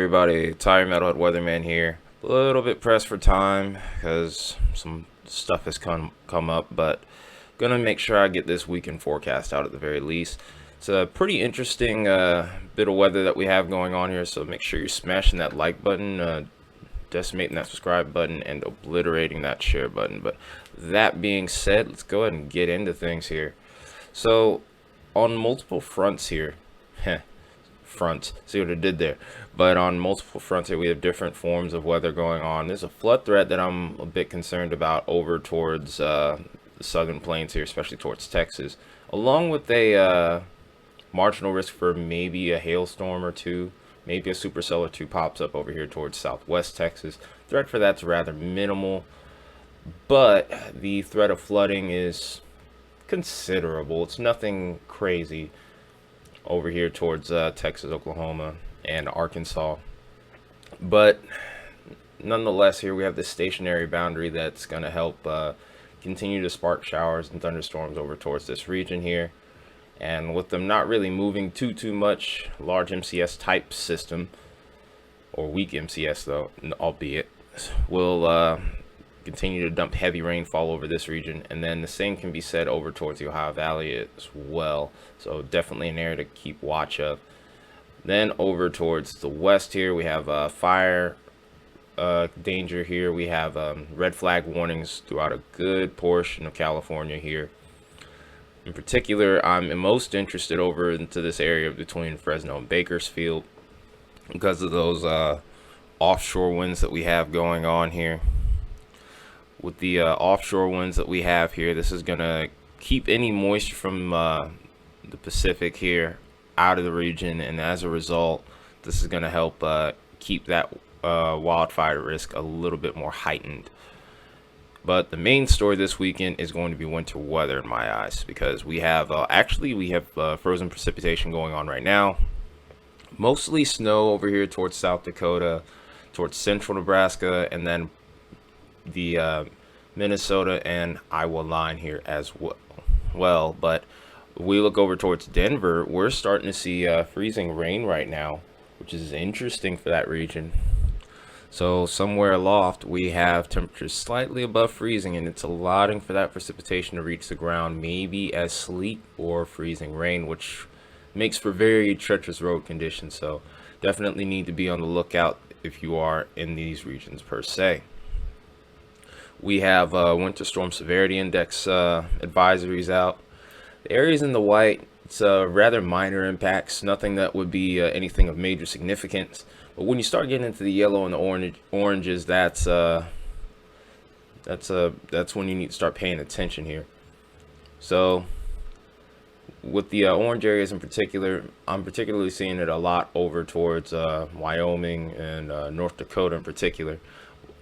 everybody? Tire Metalhead Weatherman here. A little bit pressed for time because some stuff has come up, but gonna make sure I get this weekend forecast out at the very least. It's a pretty interesting bit of weather that we have going on here, so make sure you're smashing that like button, decimating that subscribe button, and obliterating that share button. But that being said, let's go ahead and get into things here. So on multiple fronts here, fronts, see what I did there, but on multiple fronts here we have different forms of weather going on. There's a flood threat that I'm a bit concerned about over towards the southern plains here, especially towards Texas, along with a marginal risk for maybe a hailstorm or two, maybe a supercell or two pops up over here towards southwest Texas. Threat for that's rather minimal, but the threat of flooding is considerable. It's nothing crazy over here towards Texas, Oklahoma, and Arkansas. But nonetheless, here we have this stationary boundary that's going to help continue to spark showers and thunderstorms over towards this region here. And with them not really moving too much, large MCS type system, or weak MCS though, albeit, will continue to dump heavy rainfall over this region, and then the same can be said over towards the Ohio Valley as well. So definitely an area to keep watch of. Then over towards the west here we have fire danger here. We have red flag warnings throughout a good portion of California here. In particular, I'm most interested over into this area between Fresno and Bakersfield because of those offshore winds that we have going on here. With the offshore winds that we have here, this is going to keep any moisture from the Pacific here out of the region, and as a result, this is going to help keep that wildfire risk a little bit more heightened. But the main story this weekend is going to be winter weather in my eyes, because we have frozen precipitation going on right now. Mostly snow over here towards South Dakota, towards central Nebraska, and then the Minnesota and Iowa line here as well. But we look over towards Denver, we're starting to see freezing rain right now, which is interesting for that region. So somewhere aloft we have temperatures slightly above freezing, and it's allowing for that precipitation to reach the ground, maybe as sleet or freezing rain, which makes for very treacherous road conditions. So definitely need to be on the lookout if you are in these regions per se. We have winter storm severity index advisories out. The areas in the white, it's rather minor impacts, nothing that would be anything of major significance. But when you start getting into the yellow and the oranges, that's when you need to start paying attention here. So with the orange areas in particular, I'm particularly seeing it a lot over towards Wyoming and North Dakota in particular.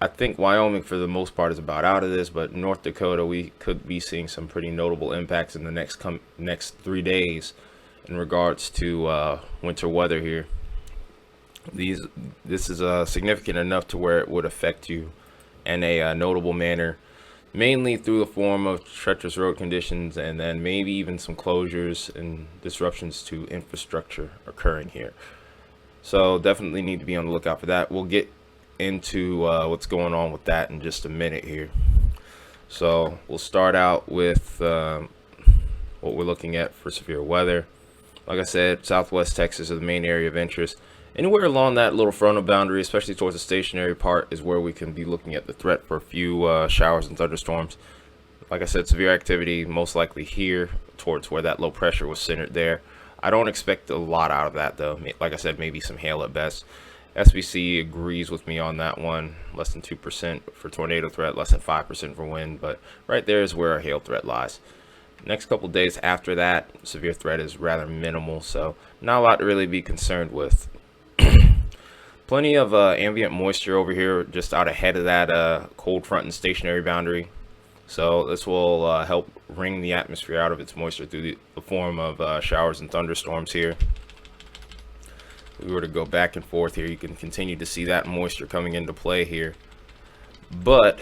I think Wyoming for the most part is about out of this, but North Dakota, we could be seeing some pretty notable impacts in the next 3 days in regards to winter weather here. This is significant enough to where it would affect you in a notable manner, mainly through the form of treacherous road conditions, and then maybe even some closures and disruptions to infrastructure occurring here. So definitely need to be on the lookout for that. We'll get into what's going on with that in just a minute here. So we'll start out with what we're looking at for severe weather. Like I said, southwest Texas is the main area of interest. Anywhere along that little frontal boundary, especially towards the stationary part, is where we can be looking at the threat for a few showers and thunderstorms. Like I said, severe activity most likely here towards where that low pressure was centered there. I don't expect a lot out of that though. Like I said, maybe some hail at best. SBC agrees with me on that one. Less than 2% for tornado threat, less than 5% for wind, but right there is where our hail threat lies. Next couple days after that, severe threat is rather minimal, so not a lot to really be concerned with. Plenty of ambient moisture over here just out ahead of that cold front and stationary boundary. So this will help wring the atmosphere out of its moisture through the form of showers and thunderstorms here. If we were to go back and forth here, you can continue to see that moisture coming into play here. But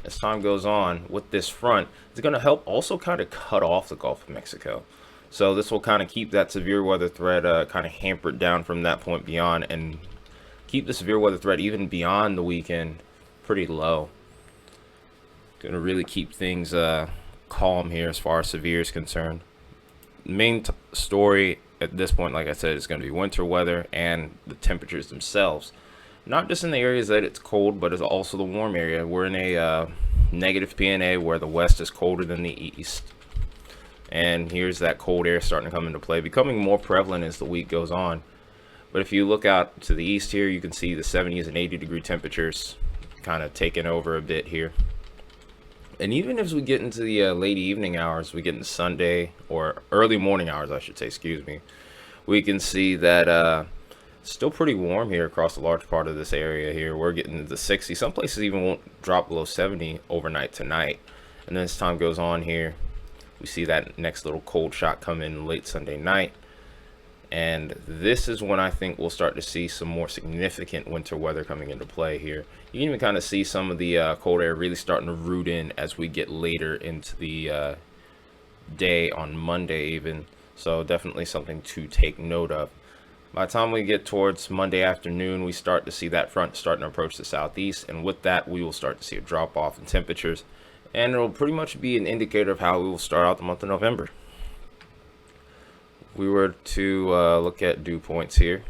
as time goes on with this front, it's going to help also kind of cut off the Gulf of Mexico. So this will kind of keep that severe weather threat kind of hampered down from that point beyond, and keep the severe weather threat even beyond the weekend pretty low. Going to really keep things calm here as far as severe is concerned. The main story at this point, like I said, is going to be winter weather and the temperatures themselves. Not just in the areas that it's cold, but it's also the warm area. We're in a negative PNA where the west is colder than the east. And here's that cold air starting to come into play, becoming more prevalent as the week goes on. But if you look out to the east here, you can see the 70s and 80 degree temperatures kind of taking over a bit here. And even as we get into the late evening hours, we get into Sunday, or early morning hours, I should say, excuse me, we can see that still pretty warm here across a large part of this area here. We're getting into the 60s. Some places even won't drop below 70 overnight tonight. And then as time goes on here, we see that next little cold shot come in late Sunday night. And this is when I think we'll start to see some more significant winter weather coming into play here. You can even kind of see some of the cold air really starting to root in as we get later into the day on Monday even. So definitely something to take note of. By the time we get towards Monday afternoon, we start to see that front starting to approach the southeast. And with that, we will start to see a drop off in temperatures. And it'll pretty much be an indicator of how we will start out the month of November. We were to look at dew points here.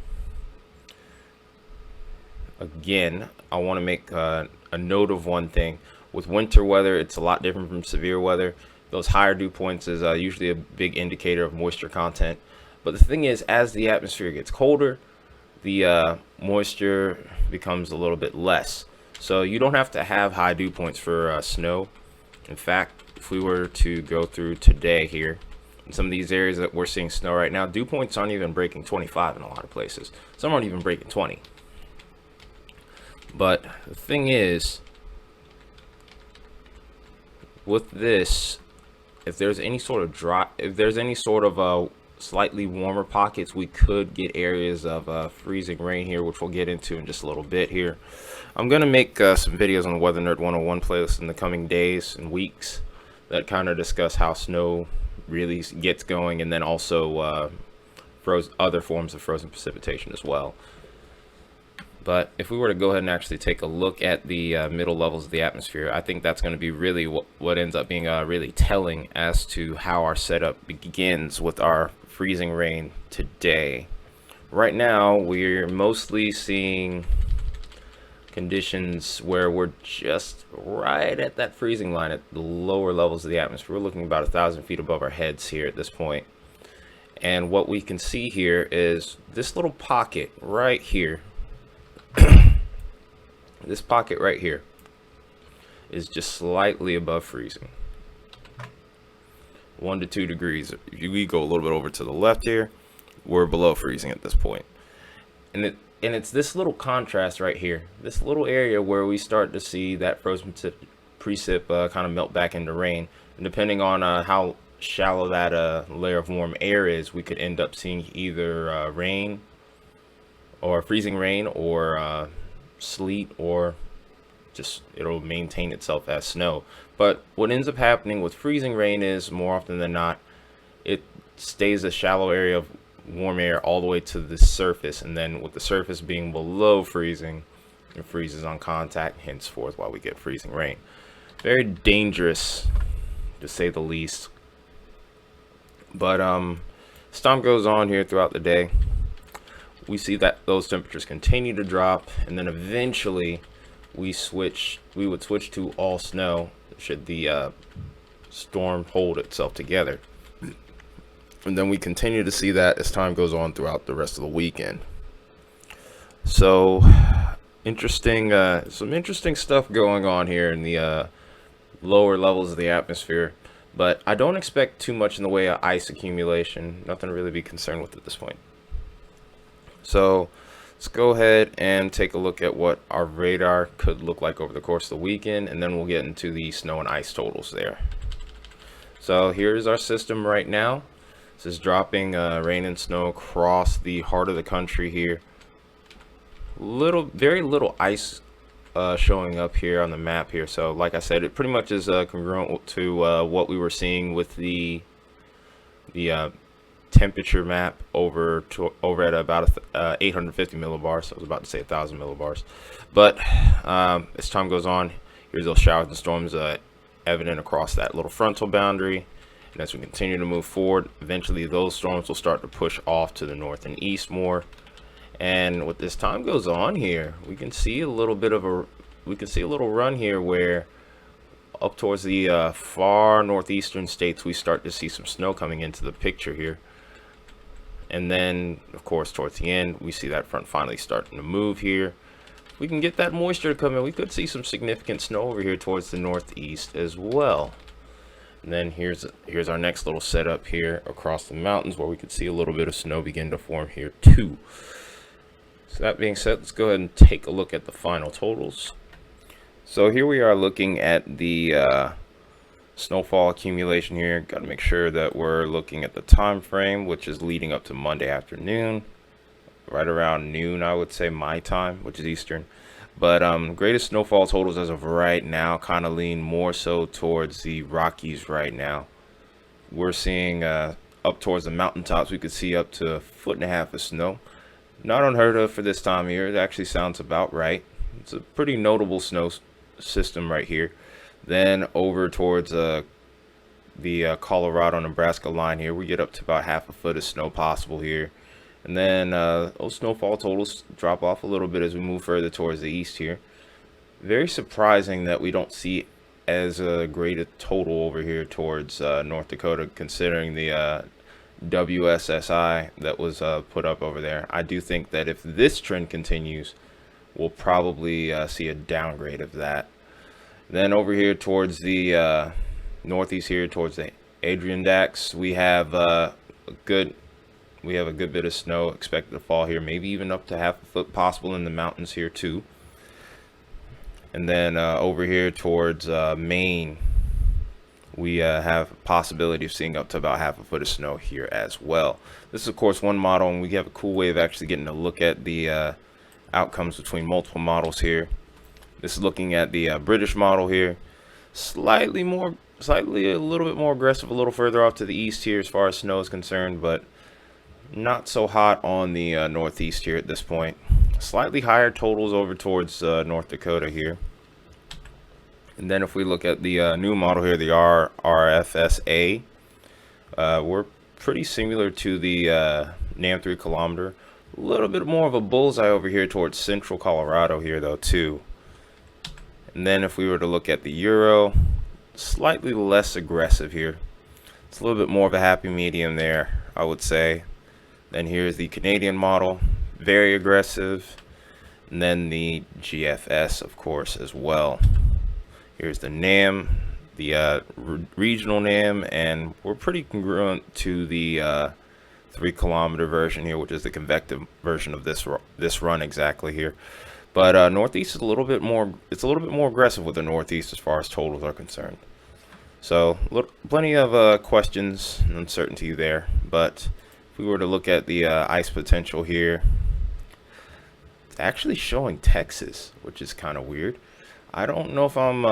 Again, I want to make a note of one thing. With winter weather, it's a lot different from severe weather. Those higher dew points is usually a big indicator of moisture content. But the thing is, as the atmosphere gets colder, the moisture becomes a little bit less. So you don't have to have high dew points for snow. In fact, if we were to go through today here, in some of these areas that we're seeing snow right now, dew points aren't even breaking 25 in a lot of places. Some aren't even breaking 20. But the thing is, with this, if there's any sort of slightly warmer pockets, we could get areas of freezing rain here, which we'll get into in just a little bit here. I'm going to make some videos on the Weather Nerd 101 playlist in the coming days and weeks that kind of discuss how snow really gets going, and then also other forms of frozen precipitation as well. But if we were to go ahead and actually take a look at the middle levels of the atmosphere, I think that's going to be really what ends up being really telling as to how our setup begins with our freezing rain today. Right now, we're mostly seeing conditions where we're just right at that freezing line at the lower levels of the atmosphere. We're looking about 1,000 feet above our heads here at this point. And what we can see here is this little pocket right here. This pocket right here is just slightly above freezing. 1 to 2 degrees. If we go a little bit over to the left here, we're below freezing at this point. And it's this little contrast right here, this little area where we start to see that frozen precip kind of melt back into rain. And depending on how shallow that layer of warm air is, we could end up seeing either rain or freezing rain or sleet, or just it'll maintain itself as snow. But what ends up happening with freezing rain is, more often than not, it stays a shallow area of warm air all the way to the surface, and then with the surface being below freezing, it freezes on contact, henceforth why we get freezing rain. Very dangerous, to say the least. But as time goes on here throughout the day, we see that those temperatures continue to drop, and then eventually we would switch to all snow should the storm hold itself together. And then we continue to see that as time goes on throughout the rest of the weekend. So interesting, some interesting stuff going on here in the lower levels of the atmosphere, but I don't expect too much in the way of ice accumulation. Nothing to really be concerned with at this point. So let's go ahead and take a look at what our radar could look like over the course of the weekend, and then we'll get into the snow and ice totals there. So here's our system right now. This is dropping rain and snow across the heart of the country here. Very little ice showing up here on the map here. So like I said, it pretty much is congruent to what we were seeing with the temperature map over at about 850 millibars. I was about to say 1,000 millibars, but as time goes on, here's those showers and storms evident across that little frontal boundary. And as we continue to move forward, eventually those storms will start to push off to the north and east more. And with this time goes on here, we can see a little run here where up towards the far northeastern states we start to see some snow coming into the picture here. And then of course towards the end we see that front finally starting to move here. We can get that moisture to come in. We could see some significant snow over here towards the northeast as well. And then here's our next little setup here across the mountains where we could see a little bit of snow begin to form here too. So that being said, let's go ahead and take a look at the final totals. So here we are looking at the snowfall accumulation here. Got to make sure that we're looking at the time frame, which is leading up to Monday afternoon, right around noon, I would say, my time, which is Eastern. But greatest snowfall totals as of right now kind of lean more so towards the Rockies right now. We're seeing up towards the mountaintops, we could see up to 1.5 feet of snow. Not unheard of for this time of year. It actually sounds about right. It's a pretty notable snow system right here. Then over towards the Colorado-Nebraska line here, we get up to about 1/2 foot of snow possible here. And then those snowfall totals drop off a little bit as we move further towards the east here. Very surprising that we don't see as great a total over here towards North Dakota, considering the WSSI that was put up over there. I do think that if this trend continues, we'll probably see a downgrade of that. Then over here towards the northeast here, towards the Adirondack, we have a good bit of snow expected to fall here, maybe even up to 1/2 foot possible in the mountains here too. And then over here towards Maine, we have a possibility of seeing up to about 1/2 foot of snow here as well. This is of course one model, and we have a cool way of actually getting a look at the outcomes between multiple models here. This is looking at the British model here, slightly a little bit more aggressive, a little further off to the east here as far as snow is concerned, but not so hot on the northeast here at this point. Slightly higher totals over towards North Dakota here. And then if we look at the new model here, the RFSA, we're pretty similar to the NAM 3 kilometer. A little bit more of a bullseye over here towards central Colorado here though too. And then if we were to look at the Euro, slightly less aggressive here. It's a little bit more of a happy medium there, I would say. Then here's the Canadian model, very aggressive. And then the GFS, of course, as well. Here's the NAM, the regional NAM, and we're pretty congruent to the 3 kilometer version here, which is the convective version of this run exactly here. But northeast is a little bit more. It's a little bit more aggressive with the northeast as far as totals are concerned. So plenty of questions and uncertainty there. But if we were to look at the ice potential here, it's actually showing Texas, which is kind of weird. I don't know if I'm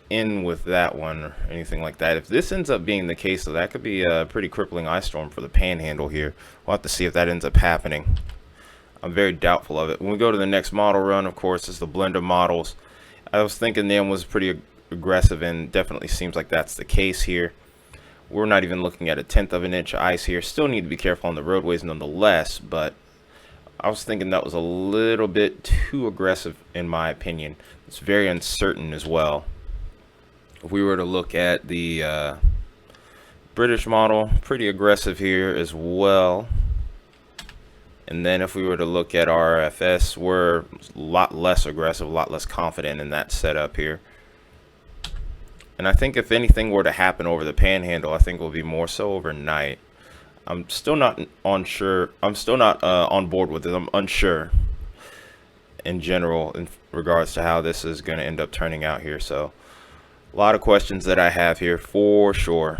in with that one or anything like that. If this ends up being the case, though, that could be a pretty crippling ice storm for the Panhandle here. We'll have to see if that ends up happening. I'm very doubtful of it. When we go to the next model run, of course, it's the blend of models. I was thinking NAM was pretty aggressive, and definitely seems like that's the case here. We're not even looking at 1/10 of an inch of ice here. Still need to be careful on the roadways nonetheless, but I was thinking that was a little bit too aggressive in my opinion. It's very uncertain as well. If we were to look at the British model, pretty aggressive here as well. And then if we were to look at RFS, we're a lot less aggressive, a lot less confident in that setup here. And I think if anything were to happen over the Panhandle, I think it will be more so overnight. I'm still not unsure. I'm still not on board with it. I'm unsure in general in regards to how this is going to end up turning out here. So a lot of questions that I have here for sure.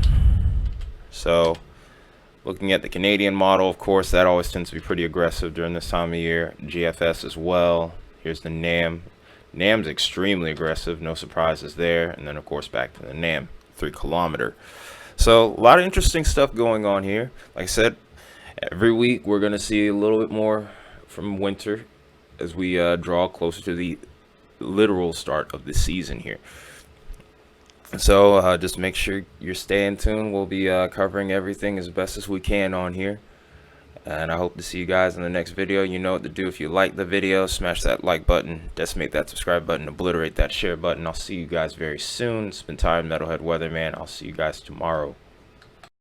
So looking at the Canadian model, of course, that always tends to be pretty aggressive during this time of year. GFS as well. Here's the NAM. NAM's extremely aggressive, no surprises there. And then, of course, back to the NAM 3 kilometer. So a lot of interesting stuff going on here. Like I said, every week we're going to see a little bit more from winter as we draw closer to the literal start of the season here. So just make sure you're staying tuned. We'll be covering everything as best as we can on here. And I hope to see you guys in the next video. You know what to do. If you like the video, smash that like button, decimate that subscribe button, obliterate that share button. I'll see you guys very soon. It's been Metalhead Weatherman. I'll see you guys tomorrow.